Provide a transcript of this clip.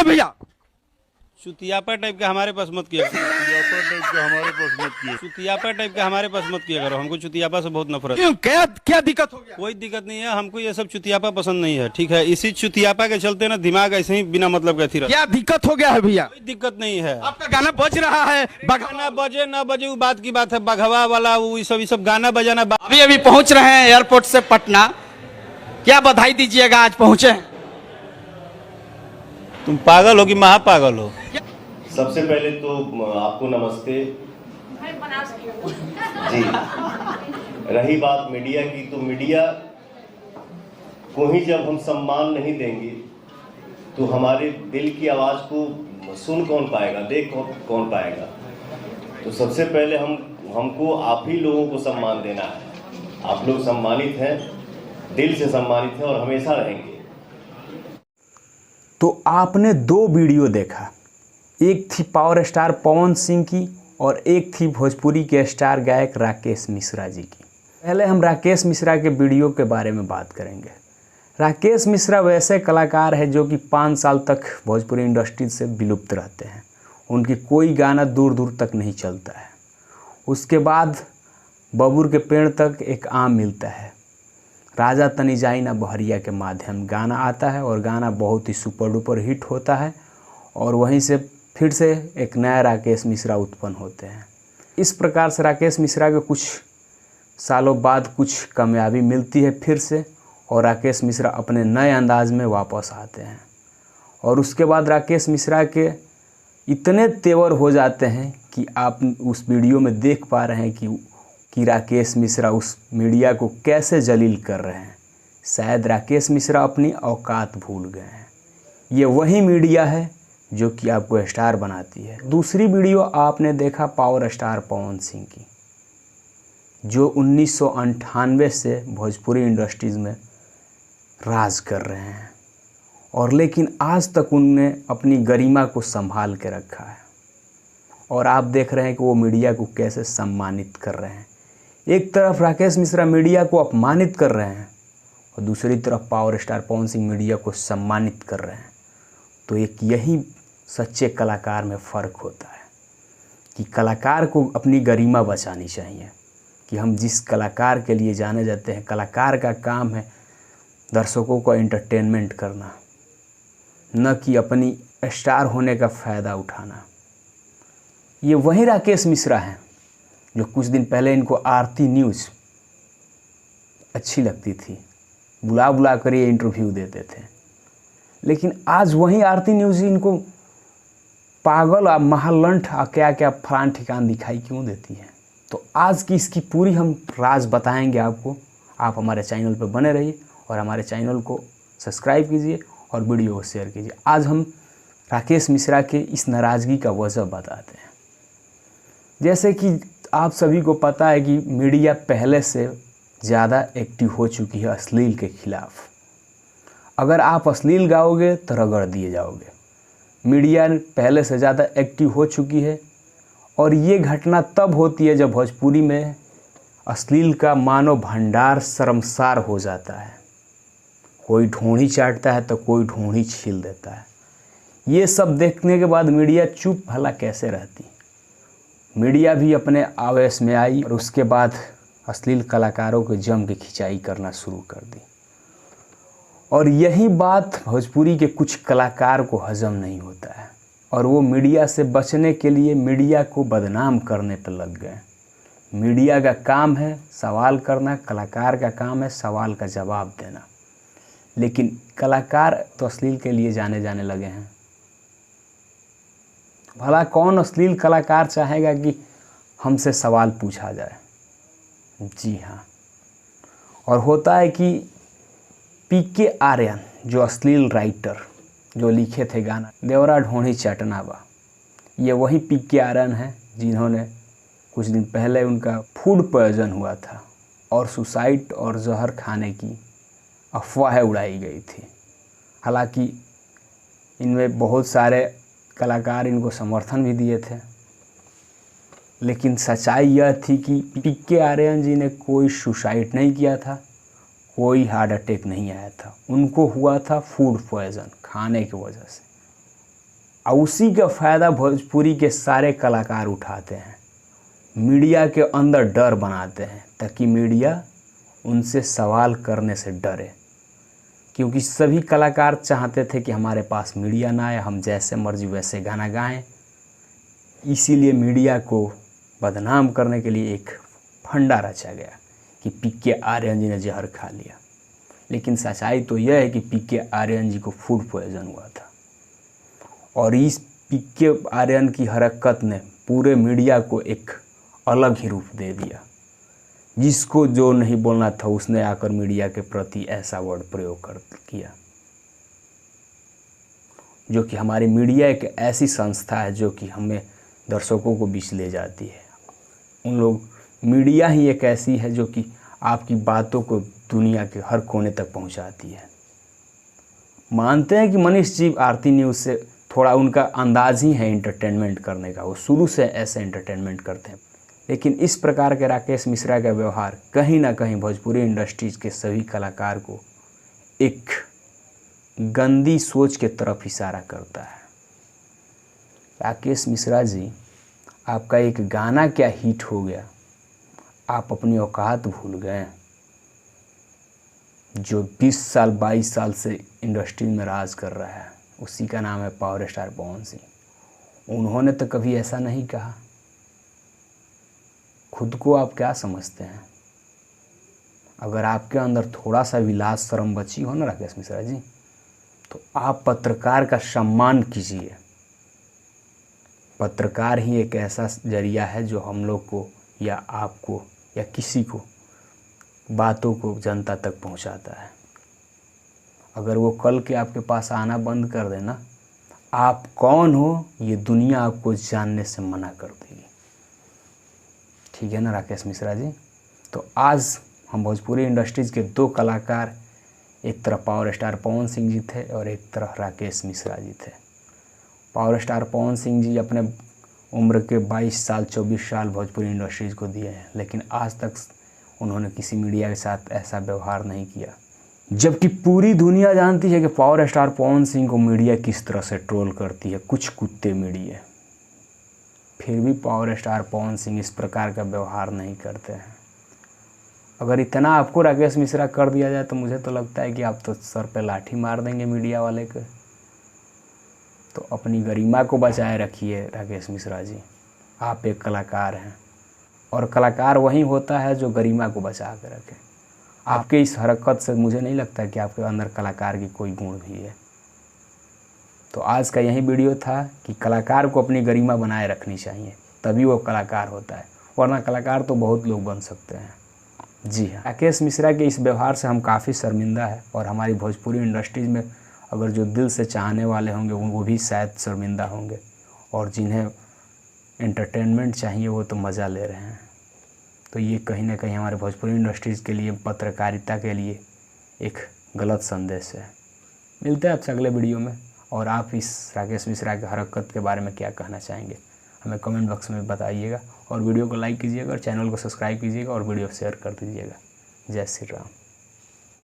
भैया? चुतियापा टाइप का हमारे पास मत किया चुतियापा टाइप का हमारे पास मत किया करो। हमको चुतियापा से बहुत नफरत है। क्यों, क्या क्या दिक्कत हो गया? कोई दिक्कत नहीं है, हमको ये सब चुतियापा पसंद नहीं है, ठीक है। इसी चुतियापा के चलते ना दिमाग ऐसे ही बिना मतलब का थी रहता। क्या दिक्कत हो गया है भैया? कोई दिक्कत नहीं है। आपका गाना बज रहा है, गाना बजे ना बजे वो बात की बात है। बघवा वाला वो ये सब गाना बजाना अभी अभी पहुंच रहे हैं एयरपोर्ट से पटना, क्या बधाई दीजिएगा, आज पहुंचे हैं? तुम पागल हो कि महापागल हो? सबसे पहले तो आपको नमस्ते जी। रही बात मीडिया की, तो मीडिया को ही जब हम सम्मान नहीं देंगे तो हमारे दिल की आवाज़ को सुन कौन पाएगा, देख कौन पाएगा। तो सबसे पहले हमको आप ही लोगों को सम्मान देना है। आप लोग सम्मानित हैं, दिल से सम्मानित हैं और हमेशा रहेंगे। तो आपने दो वीडियो देखा, एक थी पावर स्टार पवन सिंह की और एक थी भोजपुरी के स्टार गायक राकेश मिश्रा जी की। पहले हम राकेश मिश्रा के वीडियो के बारे में बात करेंगे। राकेश मिश्रा वैसे कलाकार है जो कि 5 साल तक भोजपुरी इंडस्ट्री से विलुप्त रहते हैं। उनकी कोई गाना दूर दूर तक नहीं चलता है। उसके बाद बबूर के पेड़ तक एक आम मिलता है, राजा तनी जाई ना बहरिया के माध्यम गाना आता है और गाना बहुत ही सुपर डुपर हिट होता है और वहीं से फिर से एक नया राकेश मिश्रा उत्पन्न होते हैं। इस प्रकार से राकेश मिश्रा के कुछ सालों बाद कुछ कामयाबी मिलती है फिर से, और राकेश मिश्रा अपने नए अंदाज में वापस आते हैं। और उसके बाद राकेश मिश्रा के इतने तेवर हो जाते हैं कि आप उस वीडियो में देख पा रहे हैं कि राकेश मिश्रा उस मीडिया को कैसे जलील कर रहे हैं। शायद राकेश मिश्रा अपनी औकात भूल गए हैं। ये वही मीडिया है जो कि आपको स्टार बनाती है। दूसरी वीडियो आपने देखा पावर स्टार पवन सिंह की, जो 1998 से भोजपुरी इंडस्ट्रीज़ में राज कर रहे हैं और लेकिन आज तक उनने अपनी गरिमा को संभाल के रखा है। और आप देख रहे हैं कि वो मीडिया को कैसे सम्मानित कर रहे हैं। एक तरफ राकेश मिश्रा मीडिया को अपमानित कर रहे हैं और दूसरी तरफ power star Pawan Singh media को सम्मानित कर रहे हैं। तो एक यही सच्चे कलाकार में फ़र्क होता है कि कलाकार को अपनी गरिमा बचानी चाहिए, कि हम जिस कलाकार के लिए जाने जाते हैं, कलाकार का काम है दर्शकों को एंटरटेनमेंट करना, न कि अपनी स्टार होने का फ़ायदा उठाना। ये वही राकेश मिश्रा हैं जो कुछ दिन पहले इनको आरती न्यूज़ अच्छी लगती थी, बुला बुला कर ये इंटरव्यू देते थे, लेकिन आज वही आरती न्यूज़ इनको पागल और महालंठ क्या क्या फलान ठिकान दिखाई क्यों देती है। तो आज की इसकी पूरी हम राज बताएंगे आपको। आप हमारे चैनल पर बने रहिए और हमारे चैनल को सब्सक्राइब कीजिए और वीडियो को शेयर कीजिए। आज हम राकेश मिश्रा के इस नाराज़गी का वजह बताते हैं। जैसे कि आप सभी को पता है कि मीडिया पहले से ज़्यादा एक्टिव हो चुकी है अश्लील के खिलाफ। अगर आप अश्लील गाओगे तो रगड़ दिए जाओगे। मीडिया पहले से ज़्यादा एक्टिव हो चुकी है और ये घटना तब होती है जब भोजपुरी में अश्लील का मानव भंडार शर्मसार हो जाता है। कोई ढूंढी चाटता है तो कोई ढूंढी छील देता है। ये सब देखने के बाद मीडिया चुप भला कैसे रहती। मीडिया भी अपने आवेश में आई और उसके बाद अश्लील कलाकारों को जम के खिंचाई करना शुरू कर दी। और यही बात भोजपुरी के कुछ कलाकार को हजम नहीं होता है और वो मीडिया से बचने के लिए मीडिया को बदनाम करने पर लग गए। मीडिया का काम है सवाल करना, कलाकार का काम है सवाल का जवाब देना, लेकिन कलाकार तो अश्लील के लिए जाने जाने लगे हैं। भला कौन अश्लील कलाकार चाहेगा कि हमसे सवाल पूछा जाए। जी हाँ, और होता है कि पीके आर्यन जो अश्लील राइटर जो लिखे थे गाना देवरा ढोंढी चटना बा, ये वही पीके आर्यन हैं जिन्होंने कुछ दिन पहले उनका फूड पॉइजन हुआ था और सुसाइड और जहर खाने की अफवाहें उड़ाई गई थी। हालांकि इनमें बहुत सारे कलाकार इनको समर्थन भी दिए थे, लेकिन सच्चाई यह थी कि पीके आर्यन जी ने कोई सुसाइड नहीं किया था, कोई हार्ट अटैक नहीं आया था। उनको हुआ था फूड पॉइजन खाने की वजह से। और उसी का फ़ायदा भोजपुरी के सारे कलाकार उठाते हैं। मीडिया के अंदर डर बनाते हैं ताकि मीडिया उनसे सवाल करने से डरे, क्योंकि सभी कलाकार चाहते थे कि हमारे पास मीडिया ना आए, हम जैसे मर्जी वैसे गाना गाएं। इसीलिए मीडिया को बदनाम करने के लिए एक फंडा रचा गया कि पीके आर्यन जी ने जहर खा लिया। लेकिन सच्चाई तो यह है कि पीके आर्यन जी को फूड पॉइजन हुआ था, और इस पीके आर्यन की हरकत ने पूरे मीडिया को एक अलग ही रूप दे दिया। जिसको जो नहीं बोलना था उसने आकर मीडिया के प्रति ऐसा वर्ड प्रयोग किया, जो कि हमारी मीडिया एक ऐसी संस्था है जो कि हमें दर्शकों को बीच ले जाती है। उन लोग मीडिया ही एक ऐसी है जो कि आपकी बातों को दुनिया के हर कोने तक पहुंचाती है। मानते हैं कि मनीष जी आरती न्यूज़ से थोड़ा उनका अंदाज ही है एंटरटेनमेंट करने का, वो शुरू से ऐसे एंटरटेनमेंट करते हैं। लेकिन इस प्रकार के राकेश मिश्रा का व्यवहार कहीं ना कहीं भोजपुरी इंडस्ट्रीज के सभी कलाकार को एक गंदी सोच के तरफ इशारा करता है। राकेश मिश्रा जी, आपका एक गाना क्या हिट हो गया, आप अपनी औकात भूल गए। जो 20 साल 22 साल से इंडस्ट्री में राज कर रहा है उसी का नाम है पावर स्टार पवन सिंह। उन्होंने तो कभी ऐसा नहीं कहा। खुद को आप क्या समझते हैं? अगर आपके अंदर थोड़ा सा विलास शर्म बची हो ना राकेश मिश्रा जी, तो आप पत्रकार का सम्मान कीजिए। पत्रकार ही एक ऐसा जरिया है जो हम लोग को या आपको या किसी को बातों को जनता तक पहुंचाता है। अगर वो कल के आपके पास आना बंद कर देना, आप कौन हो ये दुनिया आपको जानने से मना कर देगी। ठीक है ना राकेश मिश्रा जी? तो आज हम भोजपुरी इंडस्ट्रीज के दो कलाकार, एक तरफ पावर स्टार पवन सिंह जी थे और एक तरफ राकेश मिश्रा जी थे। पावर स्टार पवन सिंह जी अपने उम्र के 22 साल 24 साल भोजपुरी इंडस्ट्रीज को दिए हैं, लेकिन आज तक उन्होंने किसी मीडिया के साथ ऐसा व्यवहार नहीं किया। जबकि पूरी दुनिया जानती है कि पावर स्टार पवन सिंह को मीडिया किस तरह से ट्रोल करती है, कुछ कुत्ते मीडिया। फिर भी पावर स्टार पवन सिंह इस प्रकार का व्यवहार नहीं करते हैं। अगर इतना आपको राकेश मिश्रा कर दिया जाए तो मुझे तो लगता है कि आप तो सर पे लाठी मार देंगे मीडिया वाले को। तो अपनी गरिमा को बचाए रखिए राकेश मिश्रा जी। आप एक कलाकार हैं और कलाकार वही होता है जो गरिमा को बचा के रखे। आपके इस हरकत से मुझे नहीं लगता कि आपके अंदर कलाकार की कोई गुण भी है। तो आज का यही वीडियो था कि कलाकार को अपनी गरिमा बनाए रखनी चाहिए, तभी वो कलाकार होता है, वरना कलाकार तो बहुत लोग बन सकते हैं। जी हाँ, राकेश मिश्रा के इस व्यवहार से हम काफ़ी शर्मिंदा है, और हमारी भोजपुरी इंडस्ट्रीज में अगर जो दिल से चाहने वाले होंगे वो भी शायद शर्मिंदा होंगे, और जिन्हें एंटरटेनमेंट चाहिए वो तो मज़ा ले रहे हैं। तो ये कहीं ना कहीं हमारे भोजपुरी इंडस्ट्रीज़ के लिए, पत्रकारिता के लिए एक गलत संदेश है। मिलते हैं आपसे अगले वीडियो में, और आप इस राकेश मिश्रा की हरकत के बारे में क्या कहना चाहेंगे हमें कमेंट बॉक्स में बताइएगा, और वीडियो को लाइक कीजिएगा और चैनल को सब्सक्राइब कीजिएगा और वीडियो शेयर कर दीजिएगा। जय श्री राम।